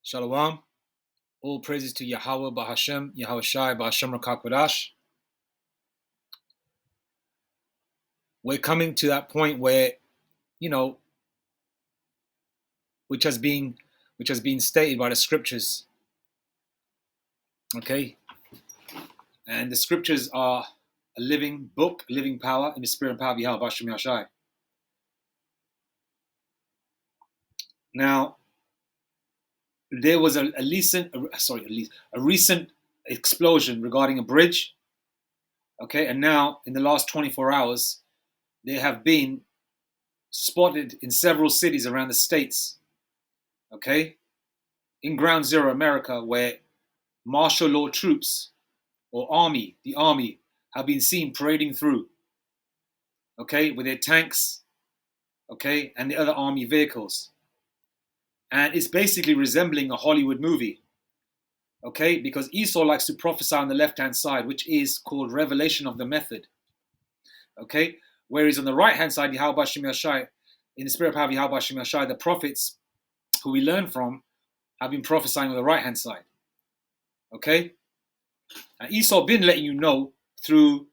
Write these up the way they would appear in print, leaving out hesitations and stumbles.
Shalom. All praises to Yahweh Bahashem, Yahweh Shai Bahashem Rakakwadash. We're coming to that point where, which has been stated by the scriptures. Okay? And the scriptures are a living book, living power in the spirit and power of Yahweh Bahashem Yahshai. Now, there was a recent explosion regarding a bridge. Okay, and now in the last 24 hours, they have been spotted in several cities around the states. Okay, in Ground Zero, America, where martial law troops or the army, have been seen parading through. Okay, with their tanks. Okay, and the other army vehicles. And it's basically resembling a Hollywood movie. Okay, because Esau likes to prophesy on the left-hand side, which is called revelation of the method. Okay, whereas on the right-hand side, Yahweh Bashem Yashai, in the spirit power of Yahweh Bashem Yashai, the prophets who we learn from have been prophesying on the right-hand side. Okay, and Esau been letting you know through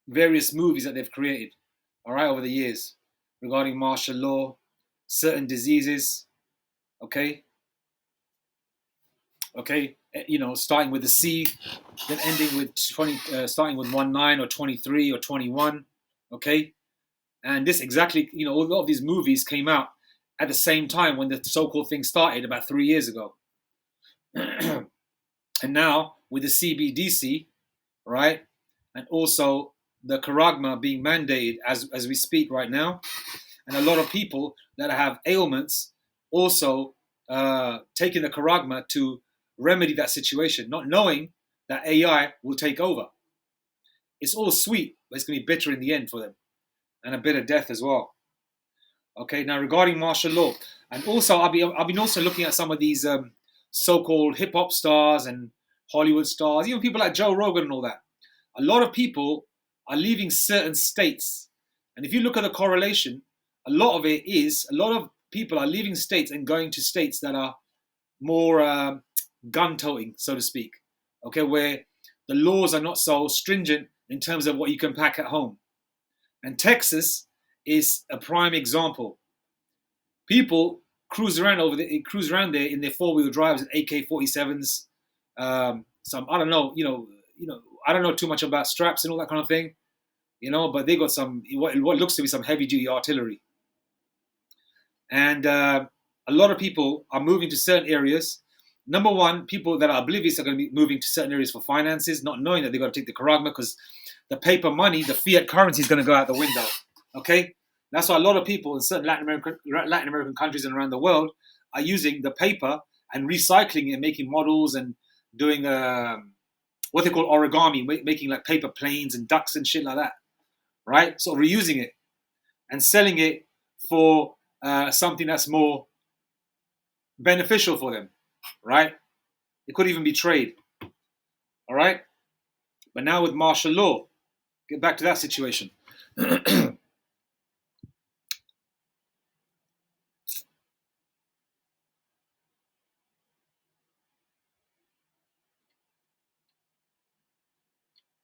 various movies that they've created, all right, over the years regarding martial law, certain diseases. Okay, starting with the C, then ending with 20, starting with 19 or 23 or 21. Okay, and this exactly, a lot of these movies came out at the same time when the so-called thing started about 3 years ago. And now with the CBDC, right, and also the Charagma being mandated as we speak right now, and a lot of people that have ailments also taking the Charagma to remedy that situation, not knowing that AI will take over. It's all sweet, but it's going to be bitter in the end for them, and a bitter death as well. Okay, now regarding martial law, and also I've been also looking at some of these so-called hip-hop stars and Hollywood stars, even people like Joe Rogan and all that. A lot of people are leaving certain states, and if you look at the correlation, a lot of people are leaving states and going to states that are more gun-toting, so to speak, okay, where the laws are not so stringent in terms of what you can pack at home. And Texas is a prime example. People cruise around there in their four-wheel drives and AK-47s. Some I don't know, I don't know too much about straps and all that kind of thing, but they got some what looks to be some heavy-duty artillery. And a lot of people are moving to certain areas. Number one, people that are oblivious are going to be moving to certain areas for finances, not knowing that they've got to take the Charagma because the paper money, the fiat currency is going to go out the window. Okay? That's why a lot of people in certain Latin American countries and around the world are using the paper and recycling it and making models and doing what they call origami, making like paper planes and ducks and shit like that. Right? So reusing it and selling it for something that's more beneficial for them. Right? It could even be trade. All right? But now with martial law, get back to that situation.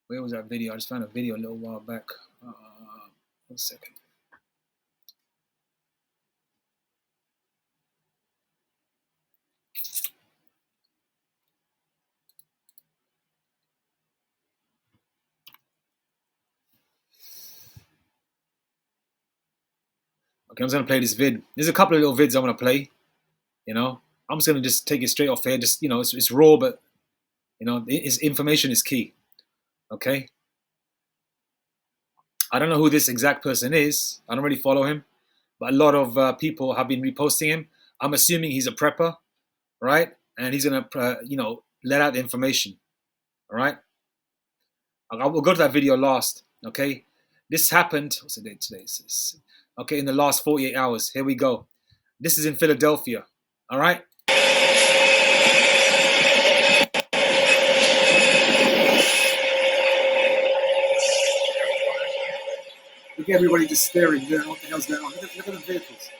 Where was that video? I just found a video a little while back. 1 second. Okay, I'm just going to play this vid. There's a couple of little vids I want to play. I'm just going to just take it straight off here. Just, it's raw, but, information is key. Okay? I don't know who this exact person is. I don't really follow him. But a lot of people have been reposting him. I'm assuming he's a prepper, right? And he's going to, let out the information. All right? We'll go to that video last. Okay? This happened. What's the date today? Okay, in the last 48 hours. Here we go. This is in Philadelphia. All right? Look at everybody just staring. They don't know what the hell's going on. Look at the vehicles.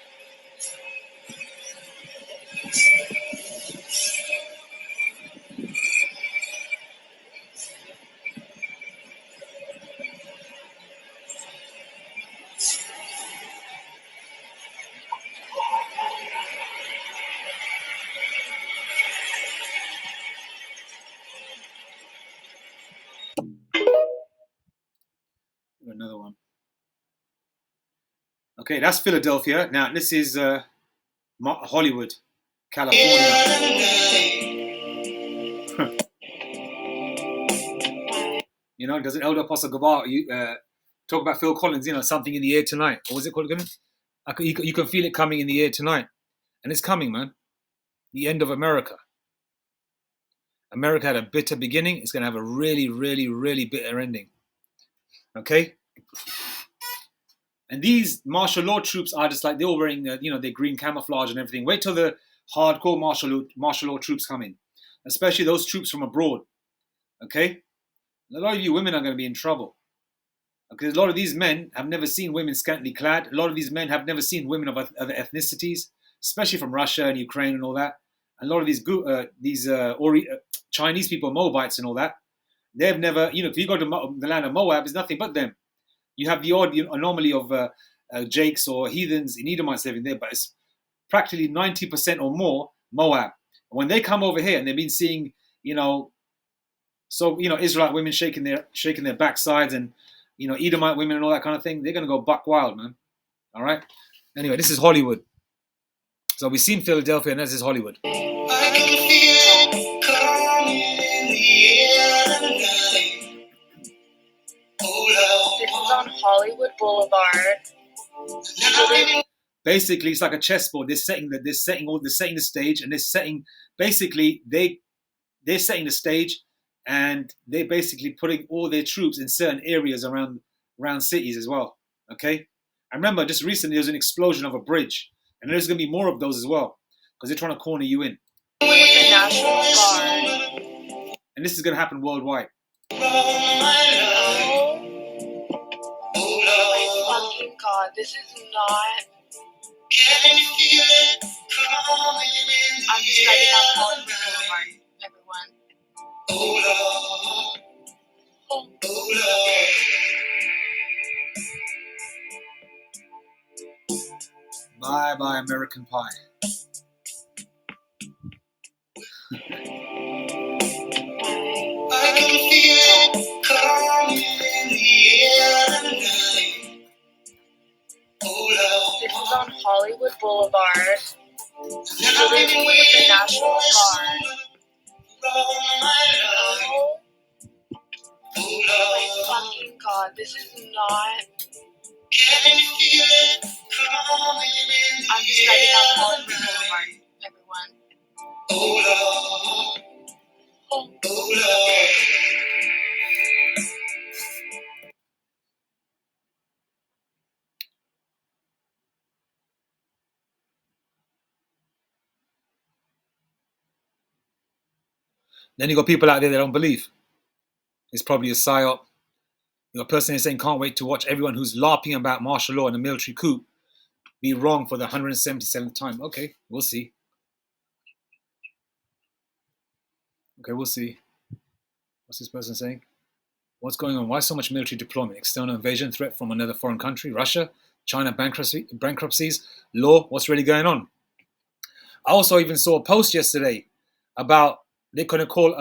Another one. Okay, that's Philadelphia. Now this is Hollywood, California. You know, doesn't Elder Apostle Gabar talk about Phil Collins? You know, something in the air tonight. What was it called again? You can feel it coming in the air tonight, and it's coming, man. The end of America. America had a bitter beginning. It's going to have a really, really, really bitter ending. Okay. And these martial law troops are just like they're all wearing, their green camouflage and everything. Wait till the hardcore martial law troops come in, especially those troops from abroad. Okay. A lot of you women are going to be in trouble. Because a lot of these men have never seen women scantily clad. A lot of these men have never seen women of other ethnicities, especially from Russia and Ukraine and all that. And a lot of these Chinese people, Moabites and all that, they've never, if you go to the land of Moab, it's nothing but them. You have the odd anomaly of Jakes or heathens in Edomites living there, but it's practically 90% or more Moab. When they come over here and they've been seeing, Israelite women shaking their backsides and Edomite women and all that kind of thing, they're going to go buck wild, man. All right. Anyway, this is Hollywood. So we've seen Philadelphia, and this is Hollywood. I can feel it coming in the air tonight. Oh, Lord. This is on Hollywood Boulevard. Basically, it's like a chessboard. They're setting the stage, and they're setting they're setting the stage, and they're basically putting all their troops in certain areas around cities as well. Okay. I remember just recently there was an explosion of a bridge, and there's going to be more of those as well because they're trying to corner you in. With the National Guard. And this is going to happen worldwide. Oh my fucking God, this is not. Can you feel it coming in the I'm just checking out Hollywood Boulevard, everyone. Oh Lord. Oh Lord. Bye bye, American Pie. I can feel it coming in the air tonight. Oh Lord. This is on Hollywood Boulevard. Living with the National Guard. Oh my fucking God, this is not. Can you feel it coming in I'm just checking out Hollywood Boulevard, everyone. Oh Lord. Oh Lord. Then you got people out there that don't believe. It's probably a psyop. You got a person saying can't wait to watch everyone who's LARPing about martial law and a military coup be wrong for the 177th time. Okay, we'll see. Okay, we'll see. What's this person saying? What's going on? Why so much military deployment? External invasion threat from another foreign country? Russia? China bankruptcies? Law? What's really going on? I also even saw a post yesterday about they're going to call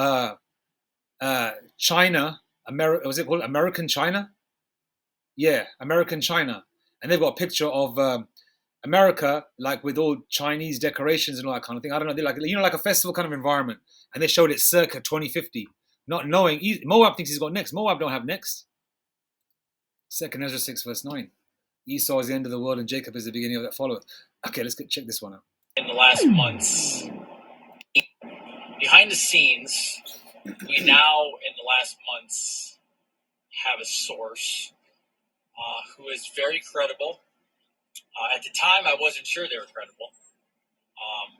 China, was it called American China? Yeah, American China. And they've got a picture of America, like with all Chinese decorations and all that kind of thing. I don't know, they're like, like a festival kind of environment. And they showed it circa 2050, not knowing. Moab thinks he's got next. Moab don't have next. 2nd Ezra 6 verse 9. Esau is the end of the world and Jacob is the beginning of that followeth. Okay, let's check this one out. In the last months, behind the scenes, we now, in the last months, have a source who is very credible. At the time, I wasn't sure they were credible.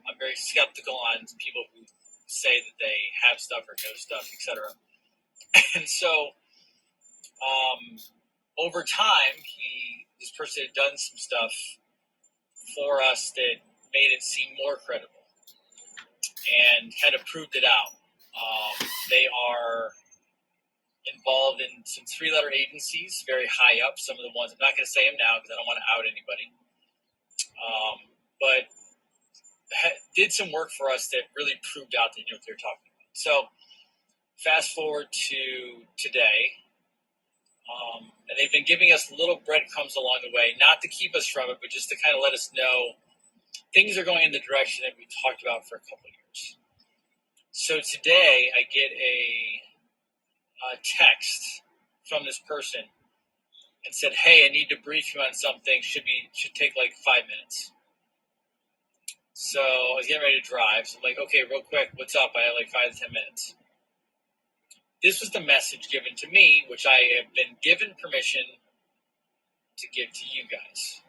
I'm very skeptical on people who say that they have stuff or know stuff, etc. And so, over time, this person had done some stuff for us that made it seem more credible and kind of proved it out. They are involved in some 3-letter agencies, very high up. Some of the ones, I'm not going to say them now because I don't want to out anybody. But did some work for us that really proved out that you know what they're talking about. So fast forward to today, and they've been giving us little breadcrumbs along the way, not to keep us from it, but just to kind of let us know things are going in the direction that we've talked about for a couple of years. So today I get a text from this person and said, "Hey, I need to brief you on something. Should take like 5 minutes." So I was getting ready to drive. So I'm like, "Okay, real quick, what's up?" I have like 5 to 10 minutes. This was the message given to me, which I have been given permission to give to you guys.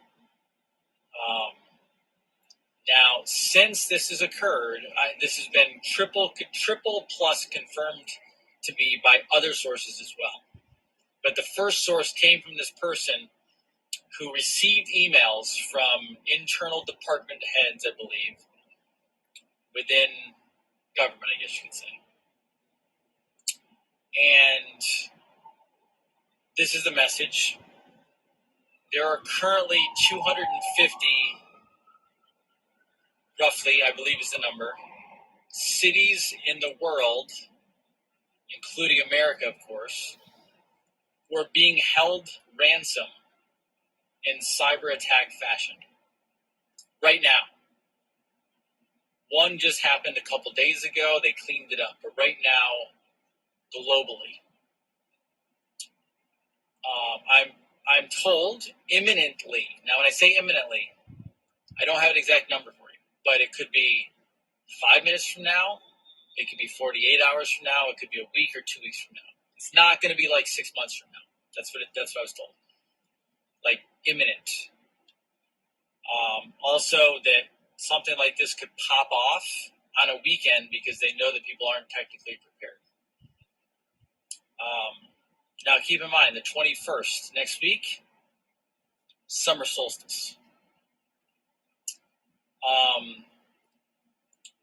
Now, since this has occurred, this has been triple plus confirmed to me by other sources as well. But the first source came from this person who received emails from internal department heads, I believe, within government, I guess you could say. And this is the message. There are currently 250, roughly, I believe is the number, cities in the world, including America, of course, who are being held ransom in cyber attack fashion. Right now. One just happened a couple days ago. They cleaned it up. But right now, globally, I'm told imminently. Now, when I say imminently, I don't have an exact number for you, but it could be 5 minutes from now. It could be 48 hours from now. It could be a week or 2 weeks from now. It's not going to be like 6 months from now. That's what I was told. Like imminent. Also, that something like this could pop off on a weekend because they know that people aren't technically prepared. Now, keep in mind, the 21st, next week, summer solstice.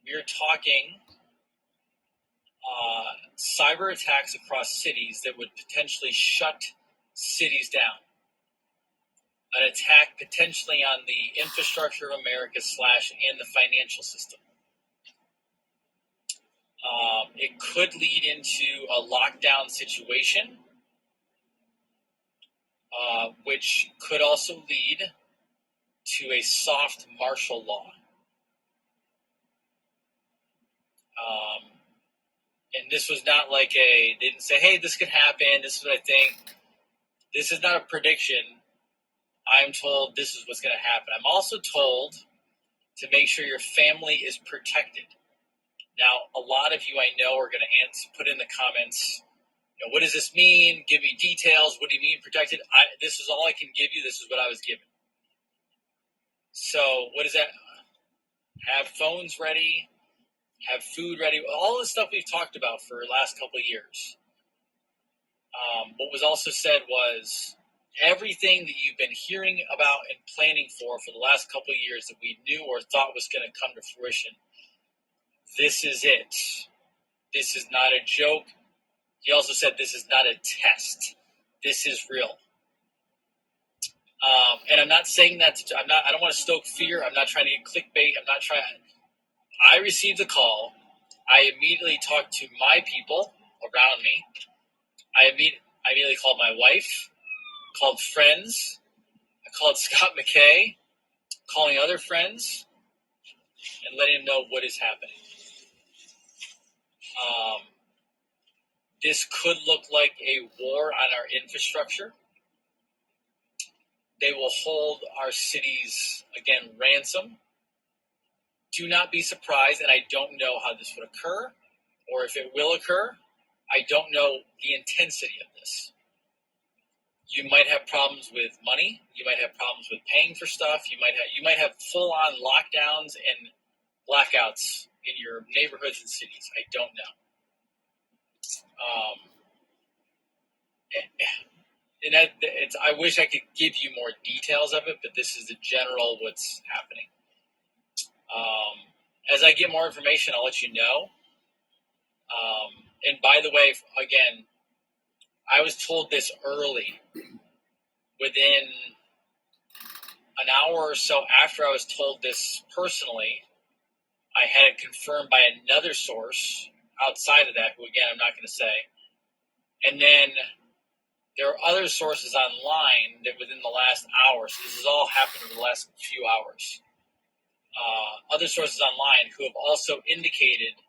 We're talking cyber attacks across cities that would potentially shut cities down. An attack potentially on the infrastructure of America / and the financial system. It could lead into a lockdown situation, which could also lead to a soft martial law. And this was not like they didn't say, "Hey, this could happen. This is what I think." This is not a prediction. I'm told this is what's going to happen. I'm also told to make sure your family is protected. Now, a lot of you I know are going to put in the comments, what does this mean? Give me details. What do you mean protected? This is all I can give you. This is what I was given. So what is that? Have phones ready. Have food ready. All the stuff we've talked about for the last couple of years. What was also said was everything that you've been hearing about and planning for the last couple of years that we knew or thought was going to come to fruition. This is it. This is not a joke. He also said this is not a test. This is real. And I'm not saying that. I don't want to stoke fear. I'm not trying to get clickbait. I received a call. I immediately talked to my people around me. I immediately called my wife, called friends. I called Scott McKay, calling other friends, and letting them know what is happening. This could look like a war on our infrastructure. They will hold our cities, again, ransom. Do not be surprised, and I don't know how this would occur, or if it will occur. I don't know the intensity of this. You might have problems with money. You might have problems with paying for stuff. You might have full-on lockdowns and blackouts in your neighborhoods and cities. I don't know. and I wish I could give you more details of it, but this is the general what's happening. As I get more information, I'll let you know. And by the way, again, I was told this early. Within an hour or so after I was told this personally, I had it confirmed by another source outside of that, who again I'm not going to say. And then there are other sources online that within the last hour, so this has all happened over the last few hours, other sources online who have also indicated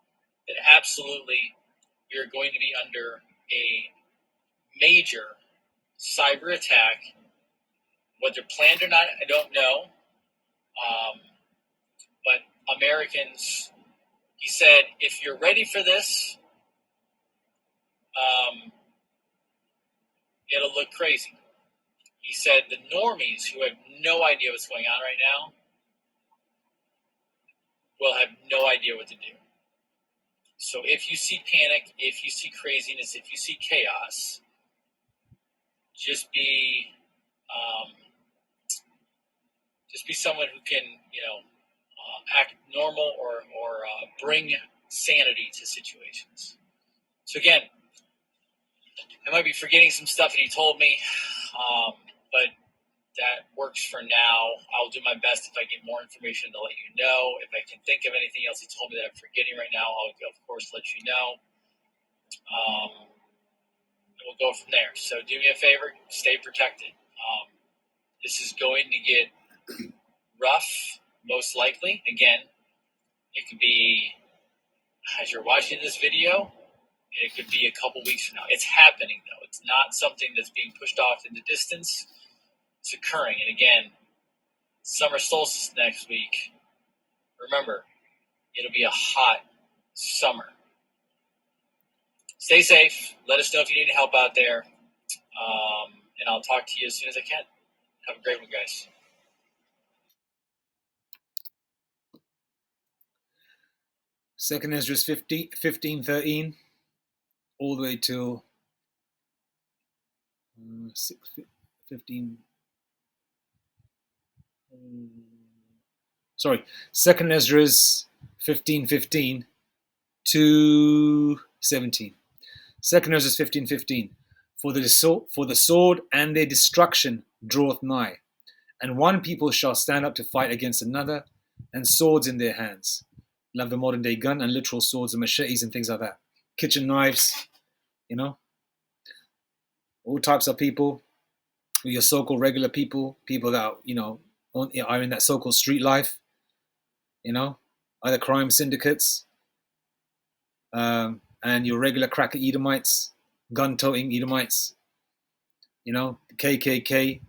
that absolutely we are going to be under a major cyber attack. Whether planned or not, I don't know. But Americans, he said, if you're ready for this, it'll look crazy. He said the normies who have no idea what's going on right now will have no idea what to do. So if you see panic, if you see craziness, if you see chaos, just be someone who can, act normal or bring sanity to situations. So again, I might be forgetting some stuff that he told me, but that works for now. I'll do my best if I get more information to let you know. If I can think of anything else he told me that I'm forgetting right now, I'll, of course, let you know. And we'll go from there. So do me a favor, stay protected. This is going to get rough, most likely. Again, it could be as you're watching this video, and it could be a couple weeks from now. It's happening, though. It's not something that's being pushed off in the distance. It's occurring. And again, summer solstice next week. Remember, it'll be a hot summer. Stay safe. Let us know if you need any help out there. And I'll talk to you as soon as I can. Have a great one, guys. Second Ezra 15:13, all the way till 15. Second Ezra's 15:15 to 17. Second Ezra's 15:15. For the sword and their destruction draweth nigh, and one people shall stand up to fight against another, and swords in their hands. Love the modern day gun and literal swords and machetes and things like that. Kitchen knives, all types of people, your so-called regular people that are in that so-called street life, other crime syndicates, and your regular cracker Edomites, gun-toting Edomites, the KKK,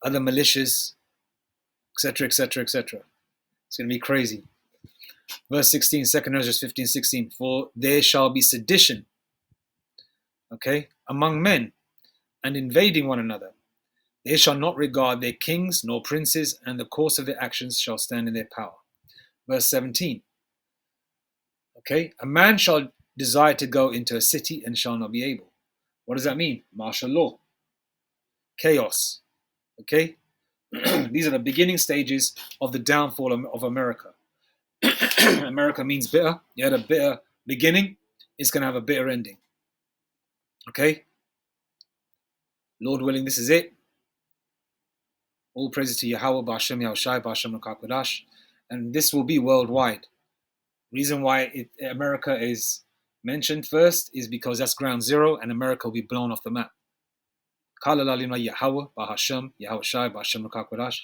other militias, etc., etc., etc. It's going to be crazy. Verse 16, 2 Ezra 15:16. For there shall be sedition, among men, and invading one another. They shall not regard their kings nor princes, and the course of their actions shall stand in their power. Verse 17. A man shall desire to go into a city and shall not be able. What does that mean? Martial law. Chaos. These are the beginning stages of the downfall of America. America means bitter. You had a bitter beginning, it's going to have a bitter ending. Lord willing, this is it. All praises to Yahweh, B'Hashem, Yahushai, B'Hashem, Rakakadash. And this will be worldwide. Reason why America is mentioned first is because that's ground zero, and America will be blown off the map. Kala Lalima Yahweh, B'Hashem, Yahushai, B'Hashem, Rakakadash.